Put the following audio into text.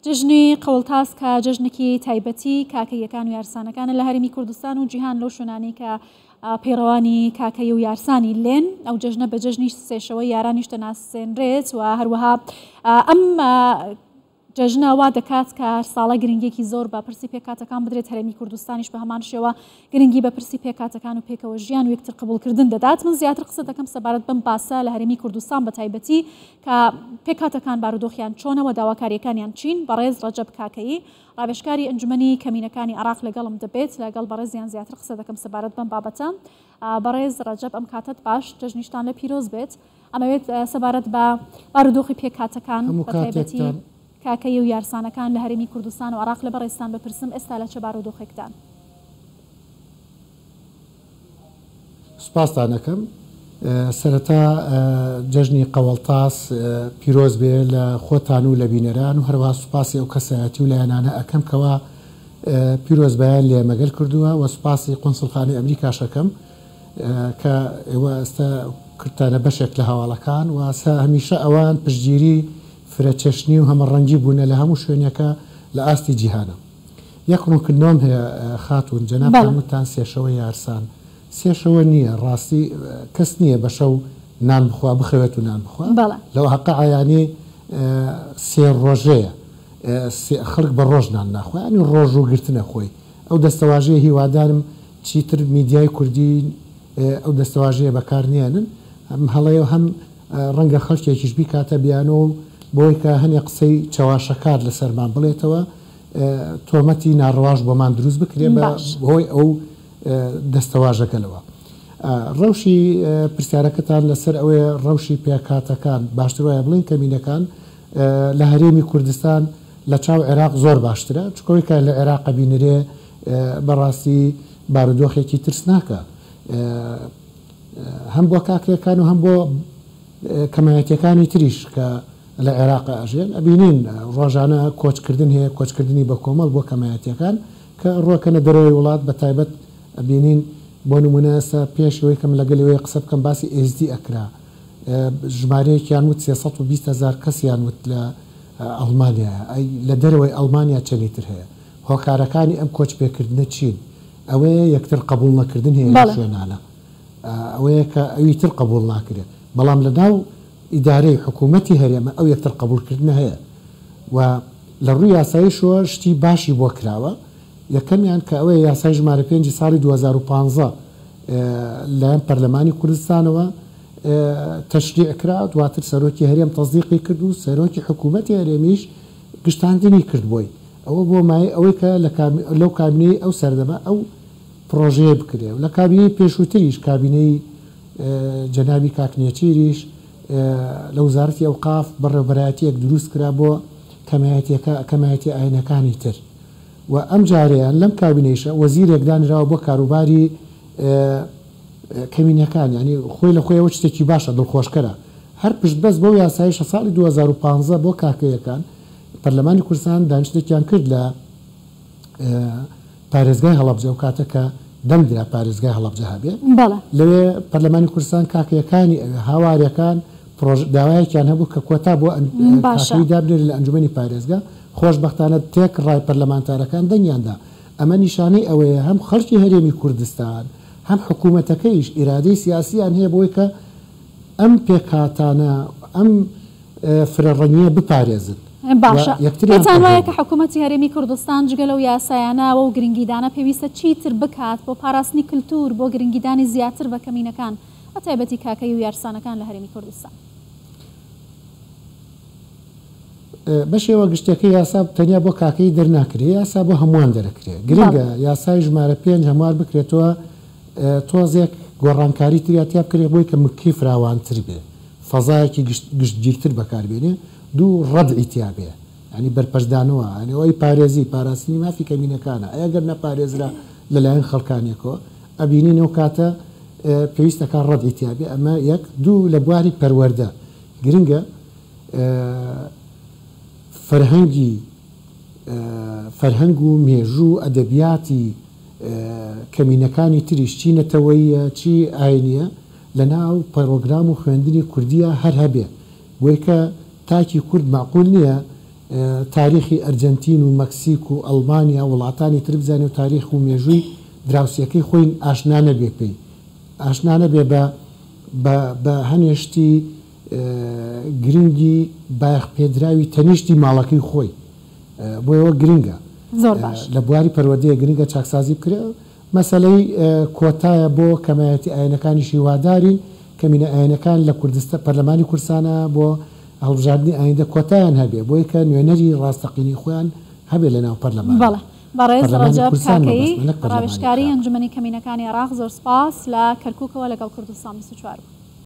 جژنی قەوڵتاس کە جژنێکی تایبەتی کاکەیەکان و یارسانەکانە لە هەرێمی کوردستان و جیهان لەو شوێنانەی کە پەیڕەوانی کاکەی و یارسانی لێن ئەو جژنە بە جژنی سێشەوەی یارانیش دەناسێنرێت و هەروەها ئەم جژنە وا دەکات کە ساڵە گرنگێکی زۆر بە پرسی پێکاتەکان بدرێت هەرێمی کوردستانیش بە هەمان شێوە گرنگی بە پرسی پێکاتەکان و پێکەوە ژیان و یەکتر قبولکردن دەدات. من زیاتر قسە دەکەم سەبارەت بەم باسە لە هەرێمی کوردستان بە تایبەتی کە پێکاتەکان بارودۆخیان چۆنەوە داواکاریەکانیان چین. بەڕێز ڕەجەب کاکەیی ڕاوێژکاری ئەنجومەنی کەمینەکانی عێراق لەگەڵم دەبێت، لەگەڵ بەڕێزیان زیاتر قسە دەکەم سەبارەت بەم بابەتە. بەڕێز ڕەجەب ئەم کاتت باش، جژنیشتان لە پیرۆز بێت. ئەمەوێت سەبارەت بە بارودۆخی پێکاتەکان بە تایبەتی کاکەی و یارسانەکان لە هەرێمی کوردستان و عێراق لە بەڕێستان بپرسم ئێستا لە چه بارودۆخێکتان؟ سوپاستان دەکەم. سەرەتا جژنی قەوەڵتاس پیرۆز بێ لە خۆتان و لە بینەران و هەروەها سوپاسی ئەو کەسایەتی و لایەنانە ئەەکەم کەوا پیرۆزبایان لێ مەگەل کردووە و سوپاسی قونسڵخانەی ئەمریکاشەکەم کە ئێوە ئێستا کردانە بەشێک لە هەواڵەکان و هەمیشە ئەوان پشتگیری فرەچەشنی و هەمەڕەنگی بوونە لە هەموو شوێنێکە لە ئاستی جیهانە. یەک ڕوونکردنەوەم هەیە خاتون جەناب هەمووتان سێشەوە یارسان سێشەوە نییە، ڕاستی کەس نییە بە شەو نان بخوا بخەوێت و نان بخوا لەو حەقە عیانی سێ ڕۆژەیە خەڵک بە ڕۆژ نان ناخوا، ینی ڕۆژ و گرتنە خۆی. ئەو دەستەواژەیە هیوادارم چیتر میدیای کوردی ئەو دەستەواژەیە بەکارنیێنن هەڵەیە هەم ڕەنگە خەڵکێکیش بیکاتە بیانەوە بۆی کە هەنێ قسەی چاواشەکار لەسەرمان بڵێتەوە تۆمەتی ناڕەواژ بۆمان دروست بکرێ بەهۆی ئەو دەستەواژەکەلەوە. ڕەوشی پرسیارەکەتان لەسەر ئەوەیە ڕەوشی پێکاتەکان باشتر وایە بڵین کەمینەکان لە هەرێمی کوردستان لە چاو عێراق زۆر باشترە، چکۆی کە لە عێراق بینرێ بەڕاستی بارودۆخێکی ترسناکە هەم بۆ کاکەکان و هەم بۆ کەمایەتیەکانی تریش کە لە عێراق ئاژێن ئەبینین ڕۆژانە کۆچکردن هەیە، کۆچکردنی بە کۆمەڵ بۆ کەمایەتیەکان کە ڕۆکەنە دەرەوەی وڵات بە تایبەت ئەبینین بۆ نمونە ئێستا پێشەوەی کەم لەگەلەوەی قسە بکەم باسی ئSD ئەکرا ژمارەیەکیان وت 320,000 کەسیان وت لە ئەڵمانیا، لە دەرەوەی ئەڵمانیا چەندیتر هەیە. هۆکارەکانی ئەم کۆچ پێکردنە چین؟ ئەوەیە یەکتر قبول نەکردن هەیە لە شوێنانە، ئەوەیە کە ئەوی تر قبول ناکرێت، بەڵام لە ناو ئیدارەی حکوومەتی هەرێمە ئەو یەکتر قبولکردنە هەیە و لە ڕووی یاساییشەوە شتی باشی بۆ کراوە. یەکەمیان کە ئەوەیە یاسای ژمارە 5 ساڵی 2015 لەلایەن پەرلەمانی کوردستانەوە تەشریع کرا، دواتر سەرۆکی هەرێم تەزدیقی کرد و سەرۆکی حکوومەتی هەرێمیش گشتاندنی کرد بۆی ئەوە بۆ مای ئەوەی کە لەو کابینەی ئەو سەردەما ئەو پرۆژەیە بکرێ و لە کابینەی پێشووتریش کابینەی جەنابی کاکنێچیریش لە وزارەتی ئەوقاف بەڕێوەبەرایەتیەک دروست کرا بۆ کەمایەتی ئاینەکانی تر و ئەم جارەیان لەم کابینەیشە وەزیرێک دانراوە بۆ کاروباری کەمینەکان، ینی خۆی لە خۆیەوە شتێکی باشە دڵخۆشکەرە. هەر پشت بەس بۆ یاساییشە ساڵی 2015 بۆ کاکەیەکان پەرلەمانی کوردستان دانیشتێکیان کرد لە پارێزگای هەڵەبجە و کاتەکە دەمدرا پارێزگای هەڵەبجە هەبێ لەوێ پەرلەمانی کوردستان کاکەیەکانی هاواریەکان داوایەکیان هەبوو کە کۆتا بۆ کاکەی دابنێت لە ئەنجومەنی پارێزگا. خۆشبەختانە تێک ڕای پەرلەمانتارەکان دەنگیاندا. ئەمە نیشانەی ئەوەیە هەم خەڵکی هەرێمی کوردستان هەم حکوومەتەکەیش ئیرادەی سیاسیان هەیە بۆی کە ئەم پێکاتانە ئەم فرەڕەنیە بپارێزن. باشە پێتان وایە کە حکوومەتی هەرێمی کوردستان جگە لەو یاسایانەوە و گرنگیدانە پێویستە چیتر بکات بۆ پاراستنی کللتور بۆ گرنگیدانی زیاتر بە کەمینەکان بە تایبەتی کاکەی و یارسانەکان لە هەرێمی کوردستان؟ بەشێوە گشتەکە یاسا تەنیا بۆ کاکەی دەرناکرێ، یاسا بۆ هەمووان دەرەکرێ. گرنگە یاسای ژمارە 5 هەموار بکرێتەوە تۆزێک گۆڕانکاری تریاتیا بکرێت بۆی کە مکی فراوانتر بێ، فەزایەکی گشتگیرتر بەکاربێنێ، دوو ڕەدعی تیا بێ، ینی بەرپەشدانەوە ئەوەی پارێزی پاراستنی مافی کەمینەکانە ئەگەر نەپارێزرا لەلایەن خەڵکانێکەوە ئەبینین ئەو کاتە پێویستەکان ڕەدعی تیا بێ. ئەمە یەک. دوو لە بواری پەروەردە گرنگە فەرهەنگ و مێژوو ئەدەبیاتی کەمینەکانی تریش چی نەتەوەیە چی ئاینیە لە ناو پەرۆگرام و خوێندنی کوردیە هەر هەبێ بۆی کە تاکی کورد معقول نییە تاریخی ئەرجەنتین و مەکسیک و ئەڵمانیا وڵاتانی تر بزانێ و تاریخ و مێژووی دراوسەکەی خۆی ئاشنا نەبێ پێی ئاشنا نەبێ بە هەنێشتی گرنگی بایەخ پێدراوی تەنیشتی ماڵەکەی خۆی بۆیەوە گرنگە زۆر باش لە بواری پەروەردەیە گرنگە چاکسازی بکرێ مەسەلەی کۆتایە بۆ کەمایەتی ئاینەکانی شیوادارین کەمینە ئاینەکان لە کوردستان پەرلەمانی کوردستانە بۆ هەڵبژاردننی ئایندە کۆتایان هەبێ بۆی کە نوێنەری ڕاستەقینی خۆیان هەبێ لە ناو پەرلەمان بەڵێ بەڕێز ڕەجەب کاکەی ڕاوێژکاری ئەنجومەنی کەمینەکانی عێراق زۆر سپاس لە کەرکووکەوە لەگەڵ کوردستان 24